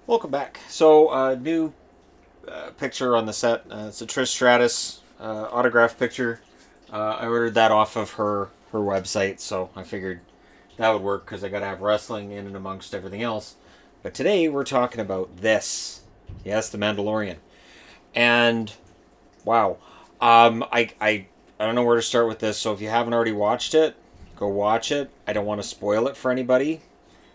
Welcome back. So, new picture on the set. It's a Trish Stratus autograph picture. I ordered that off of her website, so I figured that would work because I got to have wrestling in and amongst everything else. But today we're talking about this. Yes, the Mandalorian. And wow, I don't know where to start with this. So if you haven't already watched it, go watch it. I don't want to spoil it for anybody.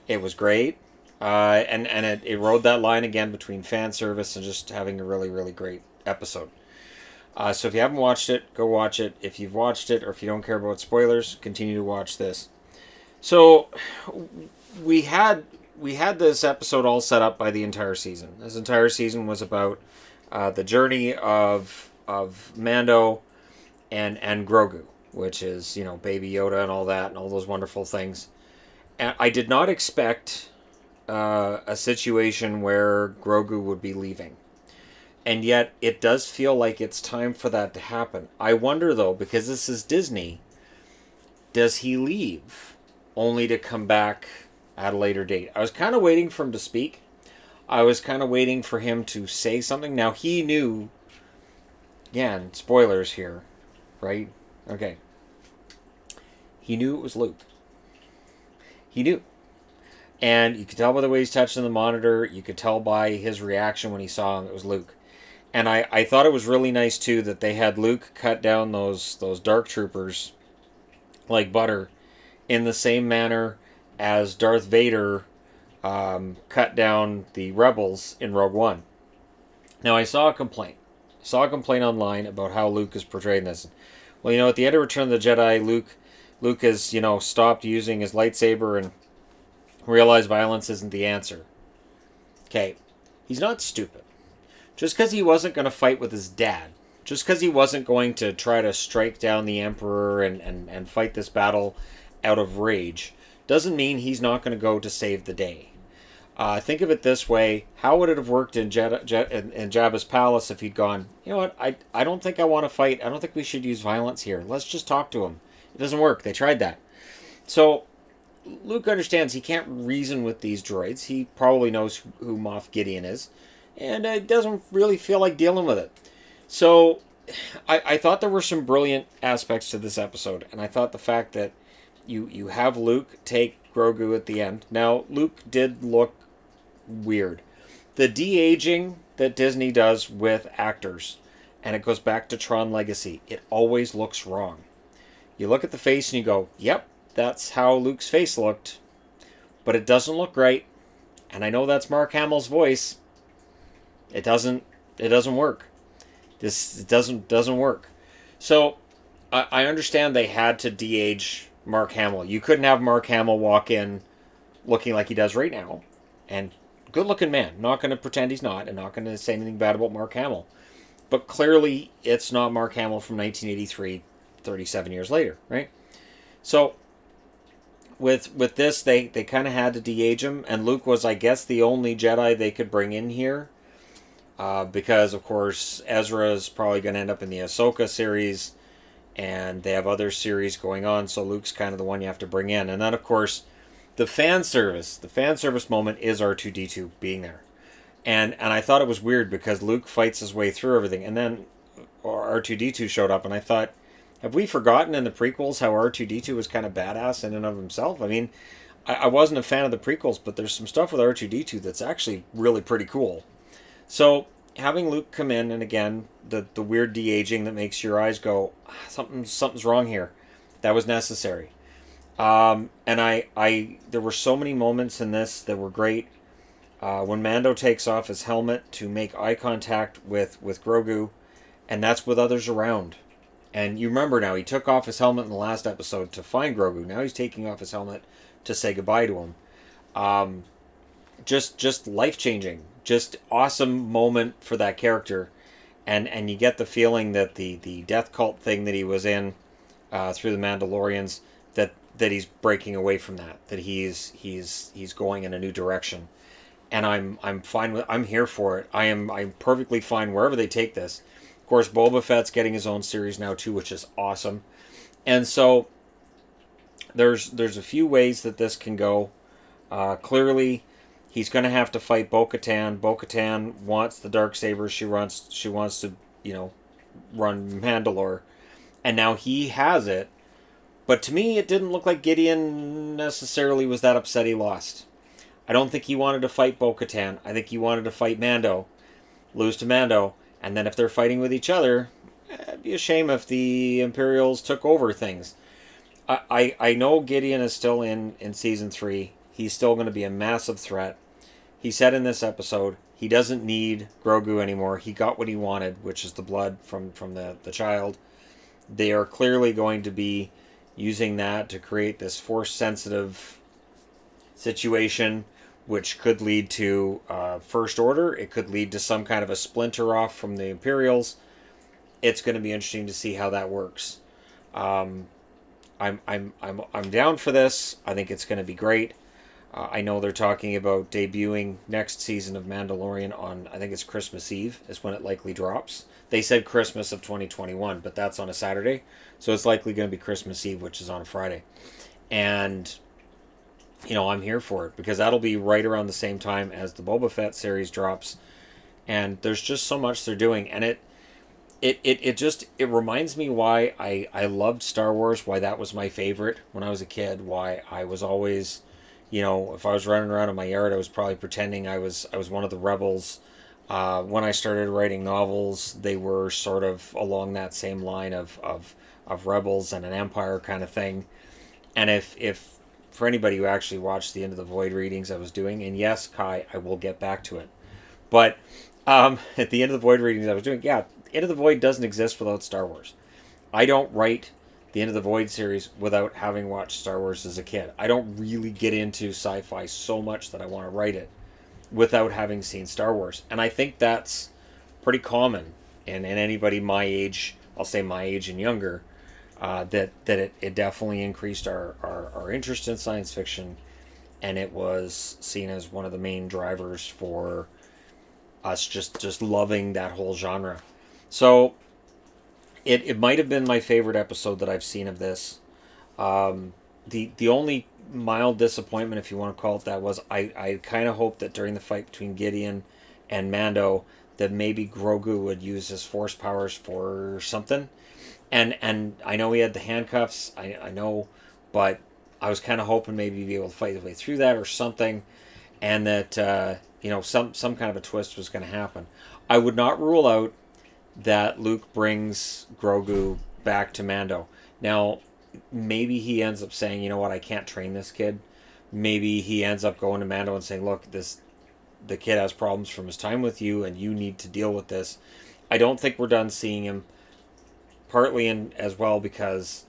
It was great. And it rode that line again between fan service and just having a really great episode. So if you haven't watched it, go watch it. If you've watched it, or if you don't care about spoilers, continue to watch this. So we had we had this episode all set up by the entire season. This entire season was about the journey of Mando and Grogu, which is Baby Yoda and all that and all those wonderful things. And I did not expect a situation where Grogu would be leaving. And yet, it does feel like it's time for that to happen. I wonder, though, because this is Disney, does he leave only to come back at a later date? I was kind of waiting for him to speak. I was kind of waiting for him to say something. Now, he knew, again, spoilers here, right? Okay. He knew it was Luke. He knew. And you could tell by the way he's touching the monitor. You could tell by his reaction when he saw him it was Luke. And I thought it was really nice, too, that they had Luke cut down those dark troopers like butter in the same manner as Darth Vader cut down the rebels in Rogue One. Now, I saw a complaint. Online about how Luke is portraying this. Well, at the end of Return of the Jedi, Luke has, stopped using his lightsaber and realized violence isn't the answer. Okay, he's not stupid. Just because he wasn't going to fight with his dad, just because he wasn't going to try to strike down the Emperor and fight this battle out of rage, doesn't mean he's not going to go to save the day. Think of it this way. How would it have worked in Jabba's palace if he'd gone, you know what, I don't think I want to fight. I don't think we should use violence here. Let's just talk to him. It doesn't work. They tried that. So Luke understands he can't reason with these droids. He probably knows who Moff Gideon is. And it doesn't really feel like dealing with it. So I thought there were some brilliant aspects to this episode. And I thought the fact that you have Luke take Grogu at the end. Now, Luke did look weird. The de-aging that Disney does with actors, and it goes back to Tron Legacy, it always looks wrong. You look at the face and you go, yep, that's how Luke's face looked. But it doesn't look right. And I know that's Mark Hamill's voice. It doesn't work. It doesn't work. So I understand they had to de-age Mark Hamill. You couldn't have Mark Hamill walk in looking like he does right now. And good looking man. Not going to pretend he's not, and not going to say anything bad about Mark Hamill. But clearly it's not Mark Hamill from 1983, 37 years later, right? So with this, they kind of had to de-age him, and Luke was, I guess, the only Jedi they could bring in here. Because, of course, Ezra is probably going to end up in the Ahsoka series, and they have other series going on, so Luke's kind of the one you have to bring in. And then, of course, the fan service moment is R2-D2 being there. And I thought it was weird because Luke fights his way through everything, and then R2-D2 showed up, and I thought, have we forgotten in the prequels how R2-D2 was kind of badass in and of himself? I mean, I wasn't a fan of the prequels, but there's some stuff with R2-D2 that's actually really pretty cool. So having Luke come in, and again, the weird de-aging that makes your eyes go, something's wrong here. That was necessary. And there were so many moments in this that were great. When Mando takes off his helmet to make eye contact with Grogu, and that's with others around. And you remember now, he took off his helmet in the last episode to find Grogu. Now he's taking off his helmet to say goodbye to him. Just life-changing. Just awesome moment for that character. And you get the feeling that the death cult thing that he was in through the Mandalorians, that he's breaking away from that. That he's going in a new direction. And I'm fine with, I'm here for it. I'm perfectly fine wherever they take this. Of course, Boba Fett's getting his own series now too, which is awesome. And so there's a few ways that this can go. Clearly, He's going to have to fight Bo-Katan. Bo-Katan wants the Darksaber. She wants to, run Mandalore. And now he has it. But to me, it didn't look like Gideon necessarily was that upset he lost. I don't think he wanted to fight Bo-Katan. I think he wanted to fight Mando. Lose to Mando. And then if they're fighting with each other, it'd be a shame if the Imperials took over things. I know Gideon is still in Season 3. He's still going to be a massive threat. He said in this episode he doesn't need Grogu anymore. He got what he wanted, which is the blood from the child. They are clearly going to be using that to create this force-sensitive situation, which could lead to First Order. It could lead to some kind of a splinter off from the Imperials. It's going to be interesting to see how that works. I'm down for this. I think it's going to be great. I know they're talking about debuting next season of Mandalorian on, I think it's Christmas Eve is when it likely drops. They said Christmas of 2021, but that's on a Saturday. So it's likely going to be Christmas Eve, which is on a Friday. And, I'm here for it because that'll be right around the same time as the Boba Fett series drops. And there's just so much they're doing. And it reminds me why I loved Star Wars, why that was my favorite when I was a kid, why I was always... if I was running around in my yard, I was probably pretending I was one of the rebels. When I started writing novels, they were sort of along that same line of rebels and an empire kind of thing. And if for anybody who actually watched the End of the Void readings I was doing, and yes, Kai, I will get back to it. But at the End of the Void readings I was doing, yeah, End of the Void doesn't exist without Star Wars. I don't write the End of the Void series without having watched Star Wars as a kid. I don't really get into sci-fi so much that I want to write it without having seen Star Wars. And I think that's pretty common in anybody my age, I'll say my age and younger, that it definitely increased our interest in science fiction, and it was seen as one of the main drivers for us just loving that whole genre. So it might have been my favorite episode that I've seen of this. The only mild disappointment, if you want to call it that, was I kind of hoped that during the fight between Gideon and Mando that maybe Grogu would use his force powers for something. And I know he had the handcuffs, I know, but I was kind of hoping maybe he'd be able to fight his way through that or something, and that some kind of a twist was going to happen. I would not rule out that Luke brings Grogu back to Mando. Now, maybe he ends up saying, you know what, I can't train this kid. Maybe he ends up going to Mando and saying, look, the kid has problems from his time with you, and you need to deal with this. I don't think we're done seeing him, partly as well because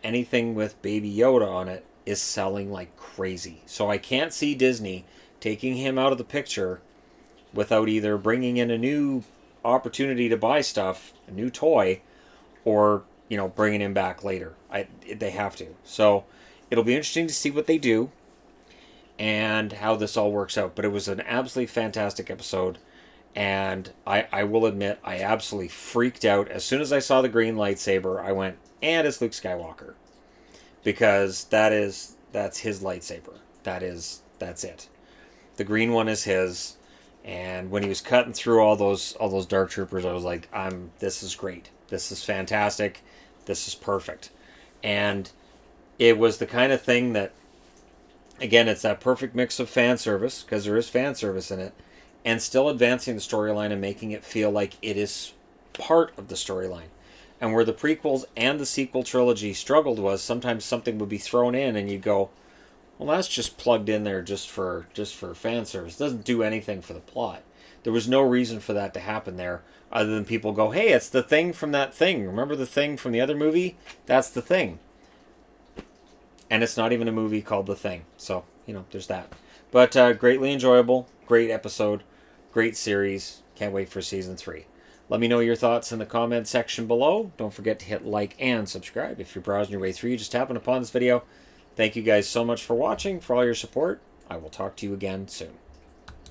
anything with Baby Yoda on it is selling like crazy. So I can't see Disney taking him out of the picture without either bringing in a new opportunity to buy stuff, a new toy, or bringing him back later. They have to. So it'll be interesting to see what they do and how this all works out. But it was an absolutely fantastic episode, and I will admit I absolutely freaked out as soon as I saw the green lightsaber. I went, and it's Luke Skywalker, because that's his lightsaber. That's it. The green one is his. And when he was cutting through all those Dark Troopers, I was like, this is great. This is fantastic. This is perfect. And it was the kind of thing that, again, it's that perfect mix of fan service, because there is fan service in it, and still advancing the storyline and making it feel like it is part of the storyline. And where the prequels and the sequel trilogy struggled was sometimes something would be thrown in and you'd go, well, that's just plugged in there just for fan service. It doesn't do anything for the plot. There was no reason for that to happen there, other than people go, hey, it's the thing from that thing. Remember the thing from the other movie? That's the thing. And it's not even a movie called The Thing. So, there's that. But greatly enjoyable. Great episode. Great series. Can't wait for Season 3. Let me know your thoughts in the comment section below. Don't forget to hit like and subscribe. If you're browsing your way through, you just happen upon this video. Thank you guys so much for watching, for all your support. I will talk to you again soon.